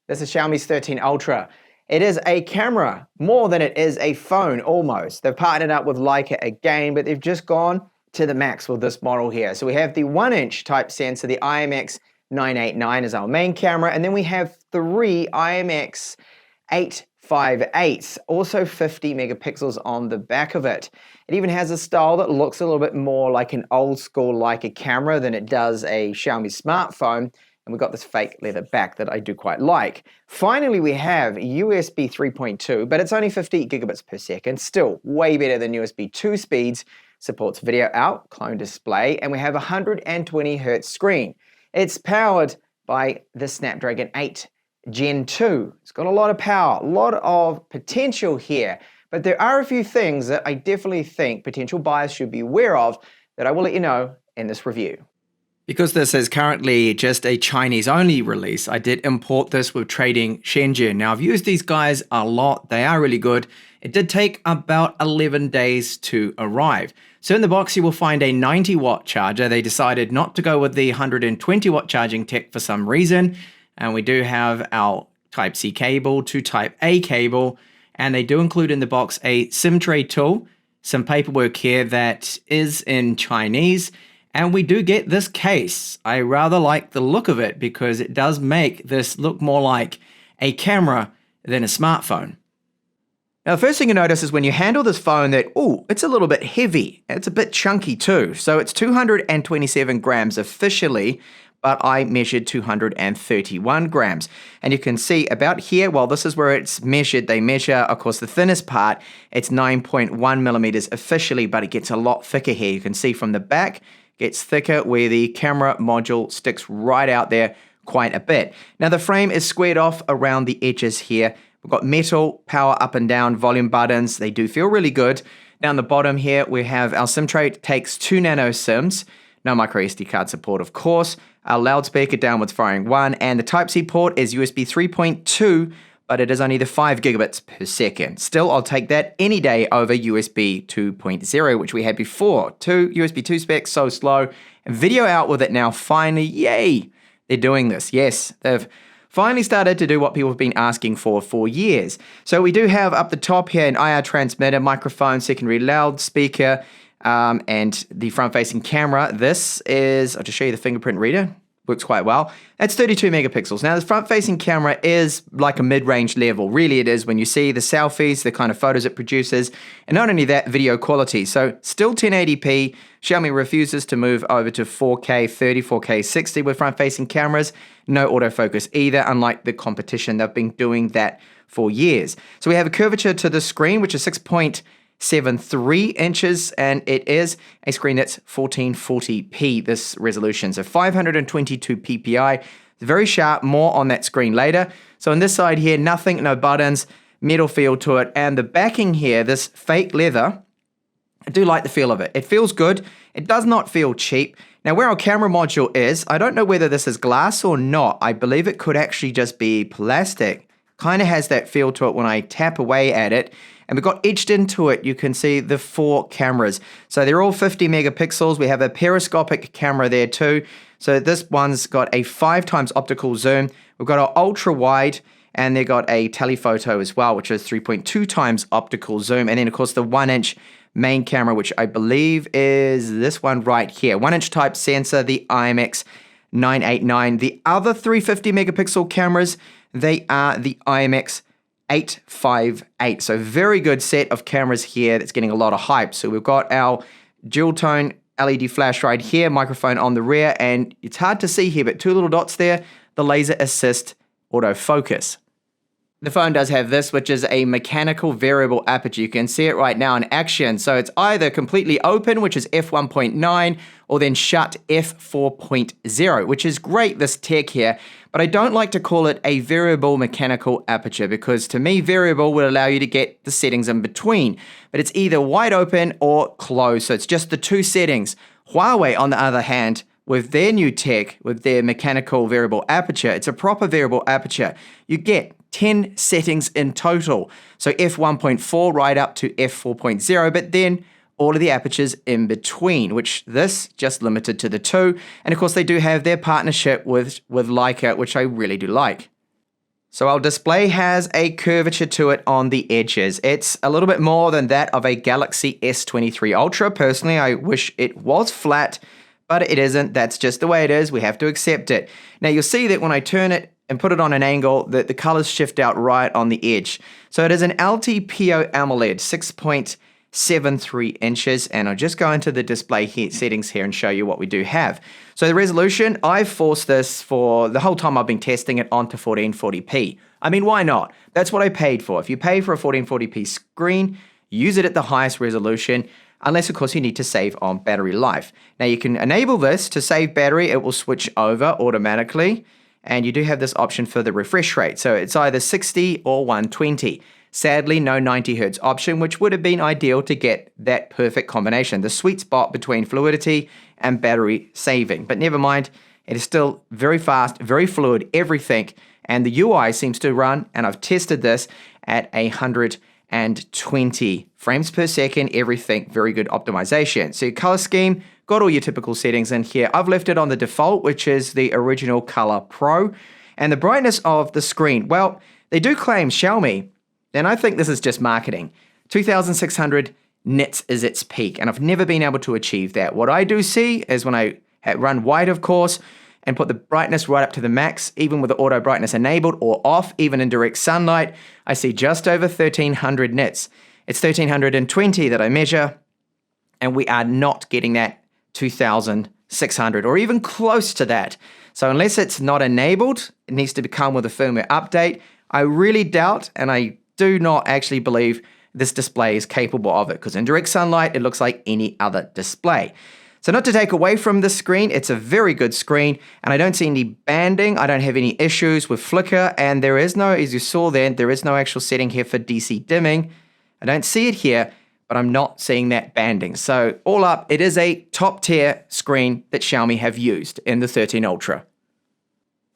This is Xiaomi's 13 Ultra. It is a camera, more than it is a phone, almost. They've partnered up with Leica again, but they've just gone to the max with this model here. So we have the 1-inch type sensor, the IMX989 is our main camera, and then we have three IMX858s, also 50 megapixels on the back of it. It even has a style that looks a little bit more like an old school Leica camera than it does a Xiaomi smartphone. And we've got this fake leather back that I do quite like. Finally, we have USB 3.2, but it's only 50 gigabits per second, still way better than USB 2 speeds. Supports video out, clone display, and we have a 120 Hz screen. It's powered by the Snapdragon 8 Gen 2. It's got a lot of power, a lot of potential here, but there are a few things that I definitely think potential buyers should be aware of that I will let you know in this review. Because this is currently just a Chinese-only release, I did import this with Trading Shenzhen. Now, I've used these guys a lot. They are really good. It did take about 11 days to arrive. So in the box, you will find a 90-watt charger. They decided not to go with the 120-watt charging tech for some reason. And we do have our Type-C cable to Type-A cable. And they do include in the box a SIM tray tool, some paperwork here that is in Chinese. And we do get this case. I rather like the look of it because it does make this look more like a camera than a smartphone. Now, the first thing you notice is when you handle this phone that, it's a little bit heavy. It's a bit chunky too. So it's 227 grams officially, but I measured 231 grams. And you can see about here, well, this is where it's measured. They measure, of course, the thinnest part. It's 9.1 millimeters officially, but it gets a lot thicker here. You can see from the back, gets thicker where the camera module sticks right out there quite a bit. Now the frame is squared off around the edges here. We've got metal, power up and down, volume buttons. They do feel really good. Down the bottom here, we have our SIM tray. It takes 2 nano SIMs. No micro SD card support, of course. Our loudspeaker downwards firing 1, and the Type-C port is USB 3.2, but it is only the 5 gigabits per second. Still, I'll take that any day over USB 2.0, which we had before. USB 2 specs, so slow. And video out with it now, finally, yay! They're doing this. Yes, they've finally started to do what people have been asking for years. So we do have up the top here an IR transmitter, microphone, secondary loudspeaker, and the front-facing camera. This is, I'll just show you the fingerprint reader. Works quite well. It's 32 megapixels. Now, the front-facing camera is like a mid-range level. Really, it is when you see the selfies, the kind of photos it produces, and not only that, video quality. So, still 1080p. Xiaomi refuses to move over to 4K 30, 4K 60 with front-facing cameras. No autofocus either, unlike the competition. They've been doing that for years. So, we have a curvature to the screen, which is 6.73 inches, and it is a screen that's 1440p, this resolution. So 522 ppi. It's very sharp, more on that screen later. So on this side here, nothing, no buttons, metal feel to it. And the backing here, this fake leather, I do like the feel of it. It feels good. It does not feel cheap. Now where our camera module is, I don't know whether this is glass or not. I believe it could actually just be plastic. Kind of has that feel to it when I tap away at it. And we've got etched into it, you can see the 4 cameras. So they're all 50 megapixels. We have a periscopic camera there too. So this one's got a 5 times optical zoom. We've got our ultra wide, and they've got a telephoto as well, which is 3.2 times optical zoom. And then of course the 1-inch main camera, which I believe is this one right here. 1-inch type sensor, the IMX989. The other 350 megapixel cameras, they are the IMX858. So very good set of cameras here that's getting a lot of hype. So we've got our dual tone LED flash right here, microphone on the rear, and it's hard to see here, but 2 little dots there, the laser assist autofocus. The phone does have this, which is a mechanical variable aperture. You can see it right now in action. So it's either completely open, which is f1.9, or then shut f4.0, which is great, this tech here. But I don't like to call it a variable mechanical aperture because to me, variable would allow you to get the settings in between. But it's either wide open or closed. So it's just the 2 settings. Huawei, on the other hand, with their new tech, with their mechanical variable aperture, it's a proper variable aperture. You get 10 settings in total. So f1.4 right up to f4.0, but then all of the apertures in between, which this just limited to the 2. And of course, they do have their partnership with Leica, which I really do like. So our display has a curvature to it on the edges. It's a little bit more than that of a Galaxy S23 Ultra. Personally, I wish it was flat, but it isn't. That's just the way it is. We have to accept it. Now you'll see that when I turn it and put it on an angle, that the colors shift out right on the edge. So it is an LTPO AMOLED, 6.73 inches, and I'll just go into the display settings here and show you what we do have. So the resolution, I've forced this for the whole time I've been testing it onto 1440p. I mean, why not? That's what I paid for. If you pay for a 1440p screen, use it at the highest resolution, unless of course you need to save on battery life. Now you can enable this to save battery. It will switch over automatically, and you do have this option for the refresh rate. So it's either 60 or 120. Sadly, no 90 Hz option, which would have been ideal to get that perfect combination, the sweet spot between fluidity and battery saving. But never mind, it is still very fast, very fluid, everything. And the UI seems to run, and I've tested this at 120 frames per second, everything, very good optimization. So your color scheme, got all your typical settings in here. I've left it on the default, which is the original Color Pro. And the brightness of the screen, well, they do claim Xiaomi, and I think this is just marketing. 2600 nits is its peak, and I've never been able to achieve that. What I do see is when I run wide, of course, and put the brightness right up to the max, even with the auto brightness enabled or off, even in direct sunlight, I see just over 1300 nits. It's 1320 that I measure, and we are not getting that 2600 or even close to that. So unless it's not enabled, it needs to come with a firmware update. I really doubt, and I do not actually believe this display is capable of it, because in direct sunlight, it looks like any other display. So not to take away from this screen, it's a very good screen, and I don't see any banding. I don't have any issues with flicker, and there is no, as you saw there is no actual setting here for DC dimming. I don't see it here, but I'm not seeing that banding. So all up, it is a top tier screen that Xiaomi have used in the 13 Ultra.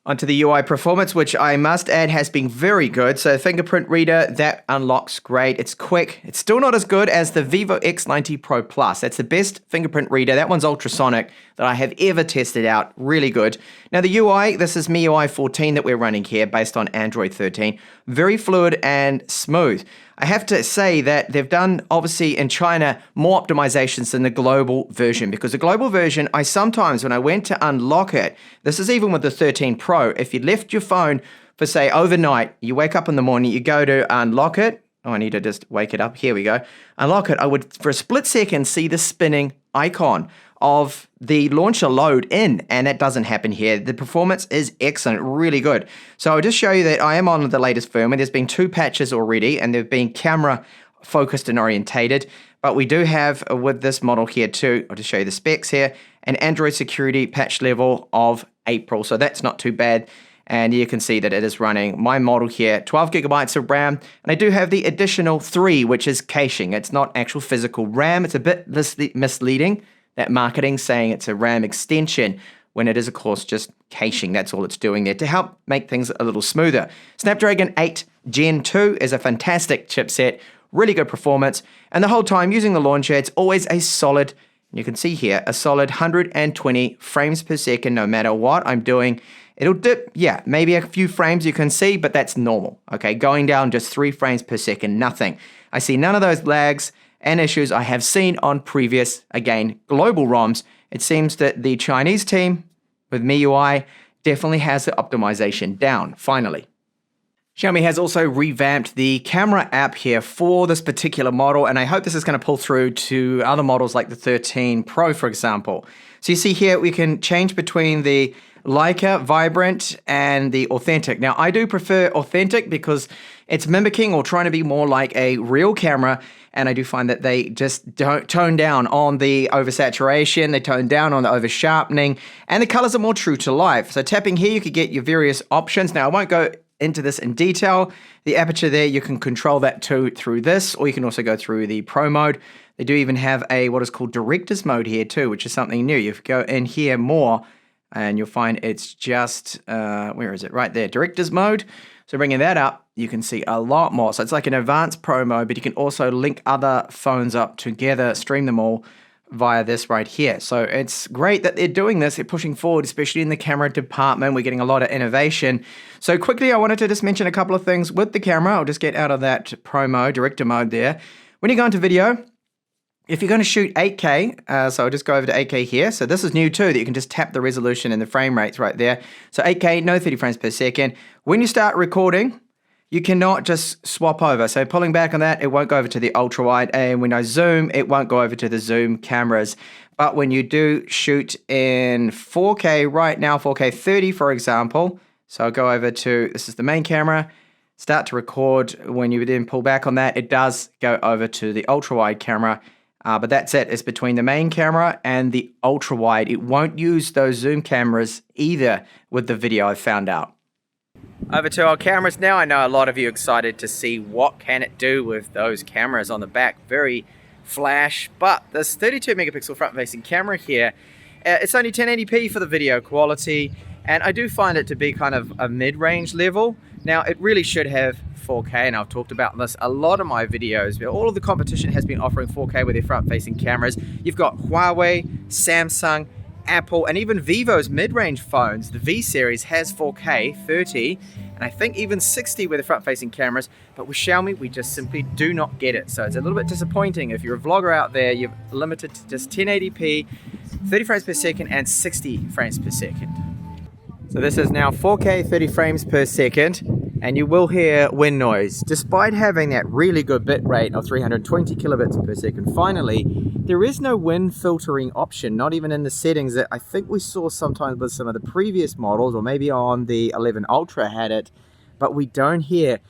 Onto the UI performance, which I must add has been very good. So fingerprint reader, that unlocks great. It's quick. It's still not as good as the Vivo X90 Pro Plus. That's the best fingerprint reader. That one's ultrasonic that I have ever tested out. Really good. Now the UI, this is MIUI 14 that we're running here based on Android 13. Very fluid and smooth. I have to say that they've done, obviously, in China, more optimizations than the global version, because the global version, I sometimes, when I went to unlock it, this is even with the 13 Pro, if you left your phone for, say, overnight, you wake up in the morning, you go to unlock it. Oh, I need to just wake it up. Here we go. Unlock it. I would, for a split second, see the spinning icon of the launcher load in, and that doesn't happen here. The performance is excellent, really good. So I'll just show you that I am on the latest firmware. There's been 2 patches already, and they've been camera focused and orientated, but we do have with this model here too, I'll just show you the specs here, an Android security patch level of April, so that's not too bad. And you can see that it is running my model here, 12 gigabytes of RAM, and I do have the additional 3, which is caching. It's not actual physical RAM. It's a bit misleading, that marketing saying it's a RAM extension, when it is, of course, just caching. That's all it's doing there to help make things a little smoother. Snapdragon 8 Gen 2 is a fantastic chipset, really good performance, and the whole time using the launcher, it's always a solid, you can see here, a solid 120 frames per second, no matter what I'm doing. It'll dip, yeah, maybe a few frames you can see, but that's normal, okay? Going down just 3 frames per second, nothing. I see none of those lags and issues I have seen on previous, again, global ROMs. It seems that the Chinese team with MIUI definitely has the optimization down, finally. Xiaomi has also revamped the camera app here for this particular model, and I hope this is going to pull through to other models like the 13 Pro, for example. So you see here, we can change between the Leica, Vibrant, and the Authentic. Now, I do prefer Authentic because it's mimicking or trying to be more like a real camera, and I do find that they just don't tone down on the oversaturation, they tone down on the over-sharpening, and the colors are more true to life. So tapping here, you could get your various options. Now, I won't go into this in detail. The aperture there, you can control that too through this, or you can also go through the Pro mode. They do even have a what is called Director's mode here too, which is something new. You go in here more, and you'll find it's just, where is it? Right there, Director's mode. So bringing that up, you can see a lot more. So it's like an advanced Pro mode, but you can also link other phones up together, stream them all via this right here. So it's great that they're doing this. They're pushing forward, especially in the camera department. We're getting a lot of innovation. So quickly, I wanted to just mention a couple of things with the camera. I'll just get out of that pro mode, director mode there. When you go into video, if you're going to shoot 8K, so I'll just go over to 8K here. So this is new too, that you can just tap the resolution and the frame rates right there. So 8K, no 30 frames per second. When you start recording, you cannot just swap over. So pulling back on that, it won't go over to the ultra wide. And when I zoom, it won't go over to the zoom cameras. But when you do shoot in 4K right now, 4K 30, for example, so I'll go over to, this is the main camera, start to record. When you then pull back on that, it does go over to the ultra wide camera. But that's it. It's between the main camera and the ultra wide. It won't use those zoom cameras either with the video, I've found out. Over to our cameras now. I know a lot of you are excited to see what can it do with those cameras on the back. Very flash, but this 32 megapixel front-facing camera here, it's only 1080p for the video quality, and I do find it to be kind of a mid-range level. Now, it really should have 4K, and I've talked about this a lot of my videos. All of the competition has been offering 4K with their front-facing cameras. You've got Huawei, Samsung, Apple, and even Vivo's mid-range phones. The V series has 4K 30, and I think even 60 with the front-facing cameras, but with Xiaomi we just simply do not get it. So it's a little bit disappointing. If you're a vlogger out there, you're limited to just 1080p, 30 frames per second, and 60 frames per second. So this is now 4K 30 frames per second, and you will hear wind noise. Despite having that really good bit rate of 320 kilobits per second, finally, there is no wind filtering option, not even in the settings that I think we saw sometimes with some of the previous models, or maybe on the 11 Ultra had it, but we don't hear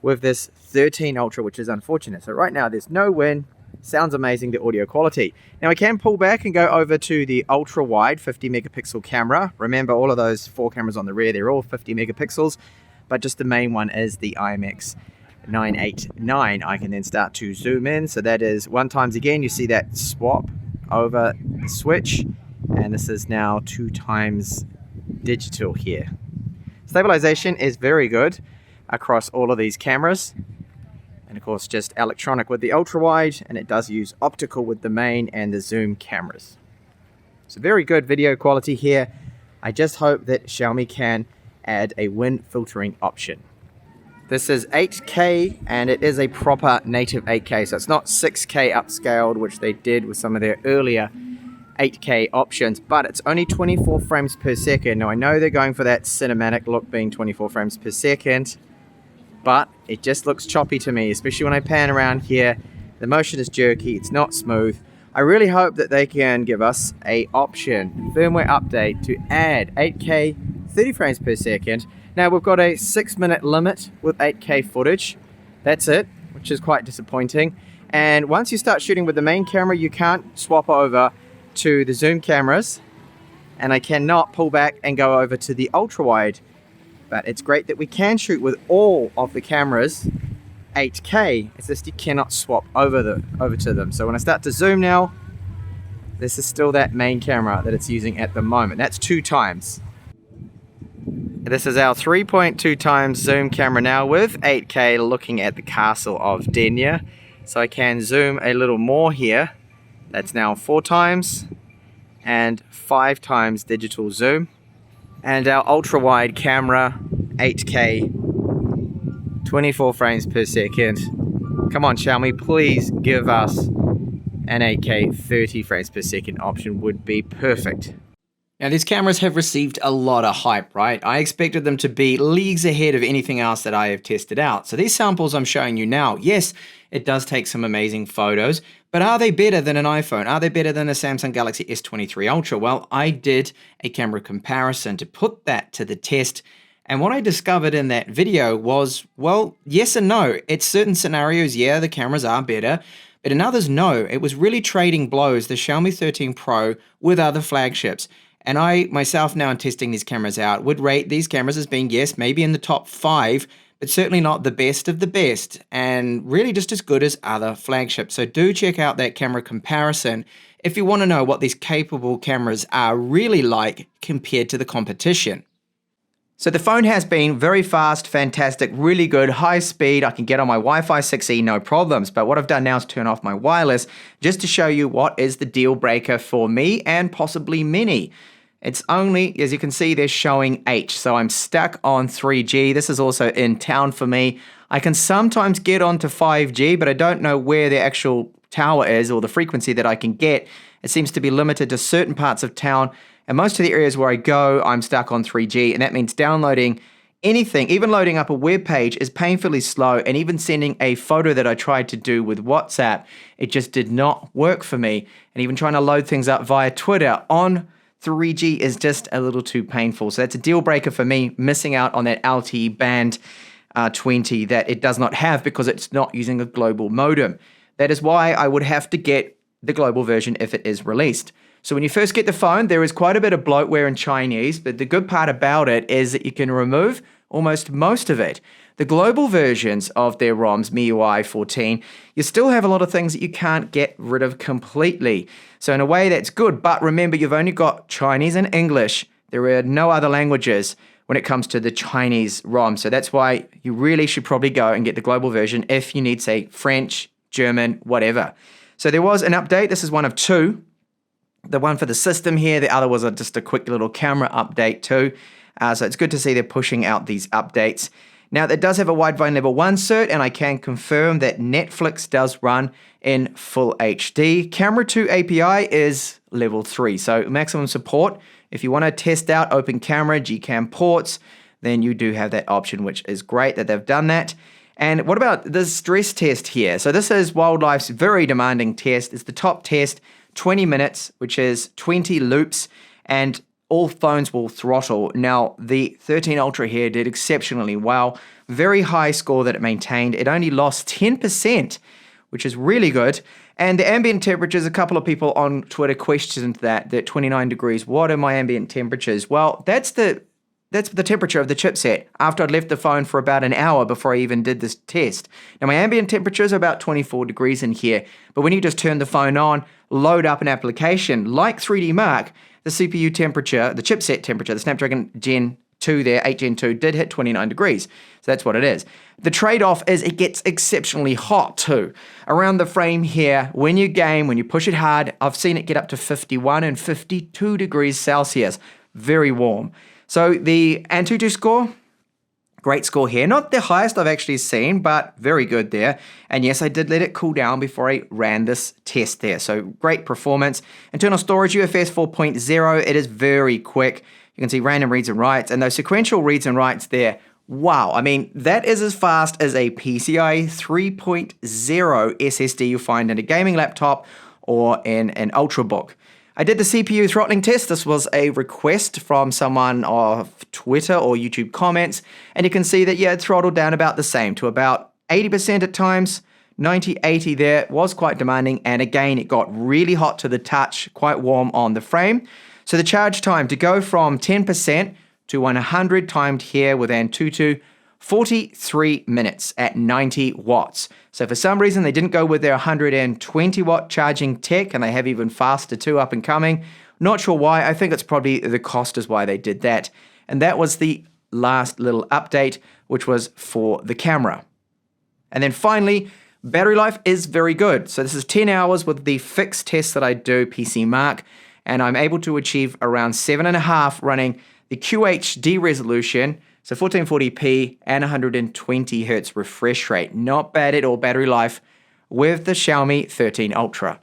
with this 13 Ultra, which is unfortunate. So right now there's no wind. Sounds amazing, the audio quality. Now I can pull back and go over to the ultra wide 50 megapixel camera. Remember, all of those 4 cameras on the rear, they're all 50 megapixels, but just the main one is the IMX 989. I can then start to zoom in. So that is 1 times again, you see that swap over the switch, and this is now 2 times digital here. Stabilization is very good across all of these cameras. And of course, just electronic with the ultra wide, and it does use optical with the main and the zoom cameras. So very good video quality here. I just hope that Xiaomi can add a wind filtering option. This is 8K, and it is a proper native 8K. So it's not 6K upscaled, which they did with some of their earlier 8K options, but it's only 24 frames per second. Now I know they're going for that cinematic look being 24 frames per second, but it just looks choppy to me, especially when I pan around here. The motion is jerky, it's not smooth. I really hope that they can give us a option, firmware update, to add 8K 30 frames per second. Now we've got a 6-minute limit with 8K footage. That's it, which is quite disappointing. And once you start shooting with the main camera, you can't swap over to the zoom cameras, and I cannot pull back and go over to the ultra wide. But it's great that we can shoot with all of the cameras 8K. It's just you cannot swap over to them. So when I start to zoom now, this is still that main camera that it's using at the moment. That's 2 times. This is our 3.2 times zoom camera now with 8K, looking at the castle of Denya. So I can zoom a little more here. That's now 4 times and 5 times digital zoom. And our ultra wide camera, 8K, 24 frames per second. Come on Xiaomi, please give us an 8K 30 frames per second option, would be perfect. Now these cameras have received a lot of hype, right? I expected them to be leagues ahead of anything else that I have tested out. So these samples I'm showing you now, yes, it does take some amazing photos, but are they better than an iPhone? Are they better than a Samsung Galaxy S23 Ultra? Well, I did a camera comparison to put that to the test. And what I discovered in that video was, well, yes and no. It's certain scenarios, yeah, the cameras are better, but in others, no. It was really trading blows, the Xiaomi 13 Pro with other flagships. And I, myself, now in testing these cameras out, would rate these cameras as being, yes, maybe in the top 5, but certainly not the best of the best, and really just as good as other flagships. So do check out that camera comparison if you want to know what these capable cameras are really like compared to the competition. So the phone has been very fast, fantastic, really good, high speed. I can get on my Wi-Fi 6E, no problems. But what I've done now is turn off my wireless just to show you what is the deal breaker for me and possibly many. It's only, as you can see, they're showing H. So I'm stuck on 3G. This is also in town for me. I can sometimes get onto 5G, but I don't know where the actual tower is or the frequency that I can get. It seems to be limited to certain parts of town. And most of the areas where I go, I'm stuck on 3G, and that means downloading anything, even loading up a web page, is painfully slow, and even sending a photo that I tried to do with WhatsApp, it just did not work for me. And even trying to load things up via Twitter on 3G is just a little too painful. So that's a deal breaker for me, missing out on that LTE band 20 that it does not have because it's not using a global modem. That is why I would have to get the global version if it is released. So when you first get the phone, there is quite a bit of bloatware in Chinese, but the good part about it is that you can remove almost most of it. The global versions of their ROMs, MIUI 14, you still have a lot of things that you can't get rid of completely. So in a way, that's good. But remember, you've only got Chinese and English. There are no other languages when it comes to the Chinese ROM. So that's why you really should probably go and get the global version if you need, say, French, German, whatever. So there was an update. This is one of two. The one for the system here, the other was just a quick little camera update too. So it's good to see they're pushing out these updates. Now, it does have a widevine level 1 cert, and I can confirm that Netflix does run in full HD. Camera 2 API is level 3, so maximum support. If you want to test out open camera, Gcam ports, then you do have that option, which is great that they've done that. And what about the stress test here? So this is Wildlife's very demanding test. It's the top test. 20 minutes, which is 20 loops, and all phones will throttle. Now, the 13 Ultra here did exceptionally well. Very high score that it maintained. It only lost 10%, which is really good. And the ambient temperatures, a couple of people on Twitter questioned that 29 degrees. What are my ambient temperatures? Well, that's the temperature of the chipset after I'd left the phone for about an hour before I even did this test. Now, my ambient temperature is about 24 degrees in here, but when you just turn the phone on, load up an application like 3D Mark, the CPU temperature, the chipset temperature, the Snapdragon Gen 2 there, 8 Gen 2, did hit 29 degrees. So that's what it is. The trade-off is it gets exceptionally hot too. Around the frame here, when you game, when you push it hard, I've seen it get up to 51 and 52 degrees Celsius. Very warm. So the Antutu score, great score here. Not the highest I've actually seen, but very good there. And yes, I did let it cool down before I ran this test there. So great performance. Internal storage, UFS 4.0, it is very quick. You can see random reads and writes, and those sequential reads and writes there. Wow, I mean, that is as fast as a PCIe 3.0 SSD you'll find in a gaming laptop or in an Ultrabook. I did the CPU throttling test. This was a request from someone off Twitter or YouTube comments, and you can see that, yeah, it throttled down about the same to about 80% at times, 90, 80 there. It was quite demanding, and again, it got really hot to the touch, quite warm on the frame. So the charge time to go from 10% to 100 timed here with Antutu, 43 minutes at 90 watts. So for some reason, they didn't go with their 120 watt charging tech, and they have even faster too up and coming. Not sure why. I think it's probably the cost is why they did that. And that was the last little update, which was for the camera. And then finally, battery life is very good. So this is 10 hours with the fixed test that I do, PC Mark, and I'm able to achieve around 7.5 running the QHD resolution, so 1440p and 120 Hz refresh rate. Not bad at all battery life with the Xiaomi 13 Ultra.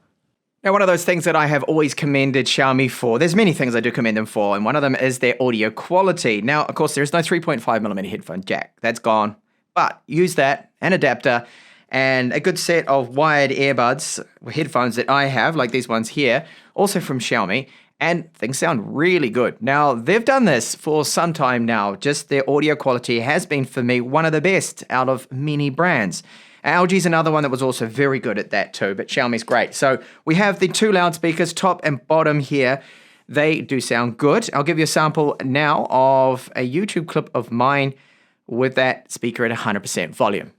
Now, one of those things that I have always commended Xiaomi for, there's many things I do commend them for, and one of them is their audio quality. Now, of course, there is no 3.5mm headphone jack. That's gone. But use that, an adapter, and a good set of wired earbuds, headphones that I have, like these ones here, also from Xiaomi, and things sound really good. Now, they've done this for some time now. Just their audio quality has been, for me, one of the best out of many brands. LG's another one that was also very good at that too, but Xiaomi's great. So we have the two loudspeakers, top and bottom here. They do sound good. I'll give you a sample now of a YouTube clip of mine with that speaker at 100% volume.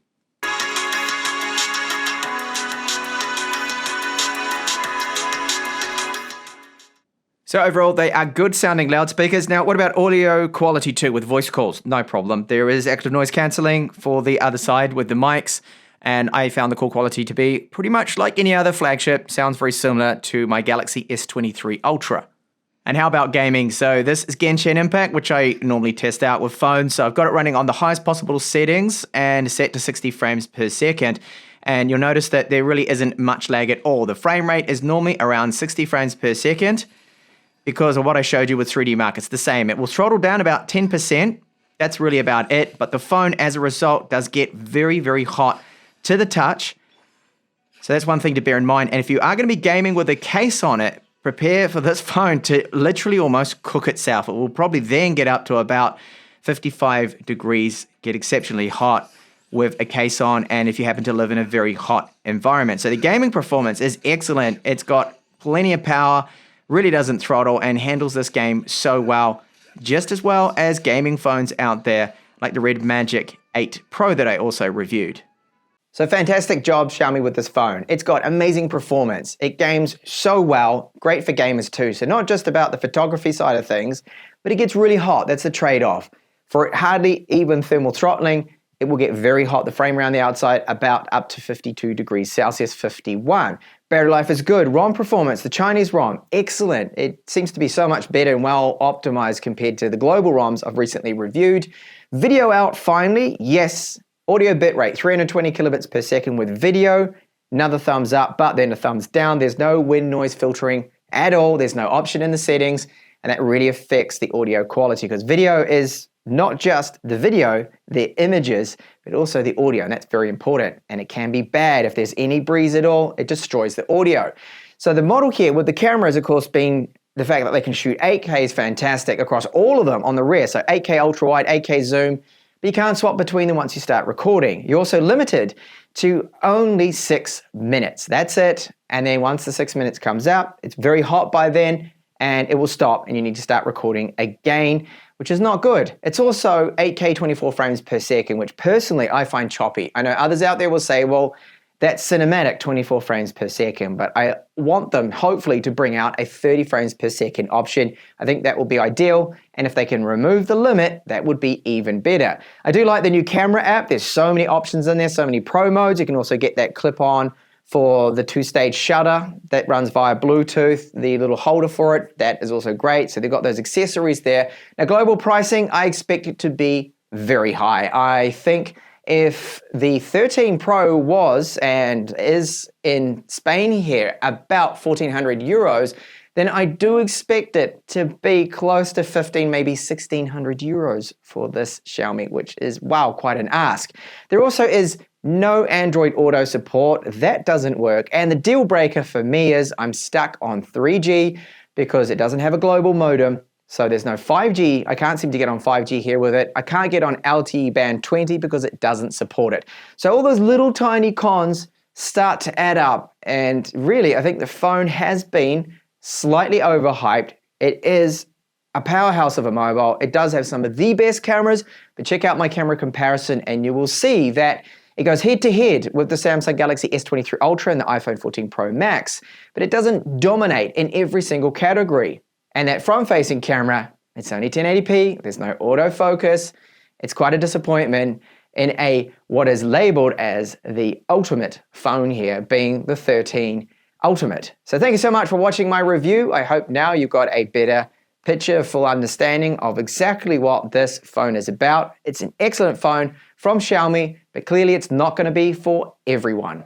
So overall, they are good sounding loudspeakers. Now, what about audio quality too with voice calls? No problem. There is active noise cancelling for the other side with the mics, and I found the call quality to be pretty much like any other flagship. Sounds very similar to my Galaxy S23 Ultra. And how about gaming? So this is Genshin Impact, which I normally test out with phones. So I've got it running on the highest possible settings and set to 60 frames per second. And you'll notice that there really isn't much lag at all. The frame rate is normally around 60 frames per second. Because of what I showed you with 3D Mark, it's the same. It will throttle down about 10%. That's really about it. But the phone, as a result, does get very, very hot to the touch. So that's one thing to bear in mind. And if you are going to be gaming with a case on it, prepare for this phone to literally almost cook itself. It will probably then get up to about 55 degrees, get exceptionally hot with a case on, and if you happen to live in a very hot environment. So the gaming performance is excellent. It's got plenty of power, really doesn't throttle, and handles this game so well, just as well as gaming phones out there like the Red Magic 8 Pro that I also reviewed. So fantastic job, Xiaomi, with this phone. It's got amazing performance. It games so well, great for gamers too. So not just about the photography side of things, but it gets really hot. That's the trade-off. For hardly even thermal throttling, it will get very hot. The frame around the outside, about up to 52 degrees Celsius, 51. Battery life is good. ROM performance, the Chinese ROM, excellent. It seems to be so much better and well optimized compared to the global ROMs I've recently reviewed. Video out finally, yes. Audio bitrate, 320 kilobits per second with video. Another thumbs up, but then a thumbs down. There's no wind noise filtering at all. There's no option in the settings, and that really affects the audio quality because video is not just the video, the images, but also the audio, and that's very important. And it can be bad if there's any breeze at all, it destroys the audio. So the model here with the cameras, of course, being the fact that they can shoot 8K is fantastic across all of them on the rear. So 8K ultra wide, 8K zoom, but you can't swap between them once you start recording. You're also limited to only 6 minutes. That's it. And then once the 6 minutes comes out, it's very hot by then, and it will stop, and you need to start recording again, which is not good. It's also 8K 24 frames per second, which personally I find choppy. I know others out there will say, well, that's cinematic 24 frames per second, but I want them hopefully to bring out a 30 frames per second option. I think that will be ideal, and if they can remove the limit, that would be even better. I do like the new camera app. There's so many options in there, so many pro modes. You can also get that clip-on for the 2-stage shutter that runs via Bluetooth, the little holder for it, that is also great. So they've got those accessories there. Now, global pricing, I expect it to be very high. I think if the 13 Pro was and is in Spain here about 1,400 euros, then I do expect it to be close to 15, maybe 1,600 euros for this Xiaomi, which is, wow, quite an ask. There also is no Android Auto support. That doesn't work. And the deal breaker for me is I'm stuck on 3G because it doesn't have a global modem. So there's no 5G. I can't seem to get on 5G here with it. I can't get on LTE band 20 because it doesn't support it. So all those little tiny cons start to add up. And really, I think the phone has been slightly overhyped. It is a powerhouse of a mobile. It does have some of the best cameras, but check out my camera comparison and you will see that it goes head to head with the Samsung Galaxy S23 Ultra and the iPhone 14 Pro Max, but it doesn't dominate in every single category. And that front-facing camera, it's only 1080p, there's no autofocus. It's quite a disappointment in what is labeled as the ultimate phone here, being the 13 Ultimate. So thank you so much for watching my review. I hope now you've got a better picture, full understanding of exactly what this phone is about. It's an excellent phone from Xiaomi, but clearly it's not going to be for everyone.